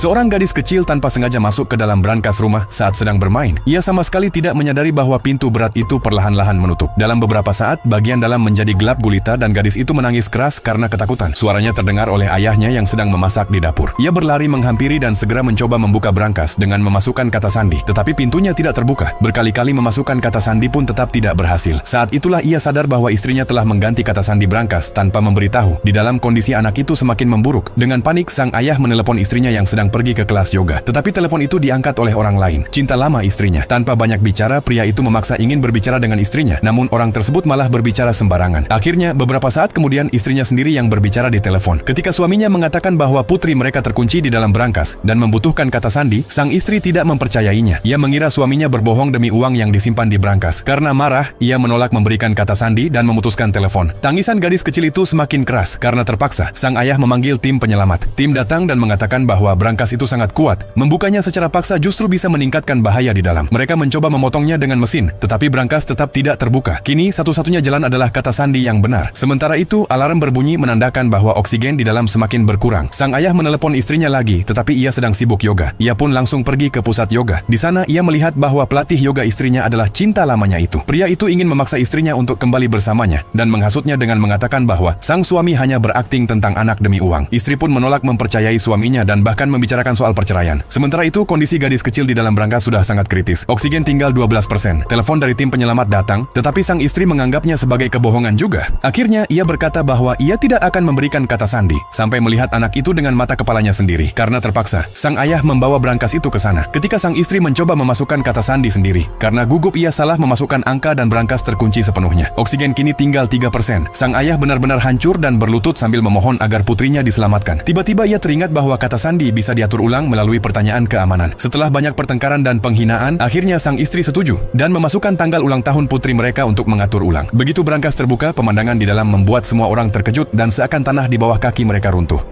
Seorang gadis kecil tanpa sengaja masuk ke dalam brankas rumah saat sedang bermain. Ia sama sekali tidak menyadari bahwa pintu berat itu perlahan-lahan menutup. Dalam beberapa saat, bagian dalam menjadi gelap gulita dan gadis itu menangis keras karena ketakutan. Suaranya terdengar oleh ayahnya yang sedang memasak di dapur. Ia berlari menghampiri dan segera mencoba membuka brankas dengan memasukkan kata sandi. Tetapi pintunya tidak terbuka. Berkali-kali memasukkan kata sandi pun tetap tidak berhasil. Saat itulah ia sadar bahwa istrinya telah mengganti kata sandi brankas tanpa memberitahu. Di dalam kondisi anak itu semakin memburuk. Dengan panik, sang ayah menelepon istrinya yang sedang pergi ke kelas yoga. Tetapi telepon itu diangkat oleh orang lain, cinta lama istrinya. Tanpa banyak bicara, pria itu memaksa ingin berbicara dengan istrinya. Namun orang tersebut malah berbicara sembarangan. Akhirnya, beberapa saat kemudian istrinya sendiri yang berbicara di telepon. Ketika suaminya mengatakan bahwa putri mereka terkunci di dalam brankas dan membutuhkan kata sandi, sang istri tidak mempercayainya. Ia mengira suaminya berbohong demi uang yang disimpan di brankas. Karena marah, ia menolak memberikan kata sandi dan memutuskan telepon. Tangisan gadis kecil itu semakin keras karena terpaksa. Sang ayah memanggil tim penyelamat. Tim datang dan mengatakan bahwa brankas itu sangat kuat. Membukanya secara paksa justru bisa meningkatkan bahaya di dalam. Mereka mencoba memotongnya dengan mesin, tetapi brankas tetap tidak terbuka. Kini satu-satunya jalan adalah kata sandi yang benar. Sementara itu, alarm berbunyi menandakan bahwa oksigen di dalam semakin berkurang. Sang ayah menelepon istrinya lagi, tetapi ia sedang sibuk yoga. Ia pun langsung pergi ke pusat yoga. Di sana ia melihat bahwa pelatih yoga istrinya adalah cinta lamanya itu. Pria itu ingin memaksa istrinya untuk kembali bersamanya dan menghasutnya dengan mengatakan bahwa sang suami hanya berakting tentang anak demi uang. Istri pun menolak mempercayai suaminya dan bahkan membicarakan soal perceraian. Sementara itu, kondisi gadis kecil di dalam brankas sudah sangat kritis. Oksigen tinggal 12%. Telepon dari tim penyelamat datang, tetapi sang istri menganggapnya sebagai kebohongan juga. Akhirnya, ia berkata bahwa ia tidak akan memberikan kata sandi, sampai melihat anak itu dengan mata kepalanya sendiri. Karena terpaksa, sang ayah membawa brankas itu ke sana. Ketika sang istri mencoba memasukkan kata sandi sendiri, karena gugup ia salah memasukkan angka dan brankas terkunci sepenuhnya. Oksigen kini tinggal 3%. Sang ayah benar-benar hancur dan berlutut sambil memohon agar putrinya diselamatkan. Tiba-tiba ia teringat bahwa kata sandi bisa diatur ulang melalui pertanyaan keamanan. Setelah banyak pertengkaran dan penghinaan, akhirnya sang istri setuju dan memasukkan tanggal ulang tahun putri mereka untuk mengatur ulang. Begitu brankas terbuka, pemandangan di dalam membuat semua orang terkejut dan seakan tanah di bawah kaki mereka runtuh.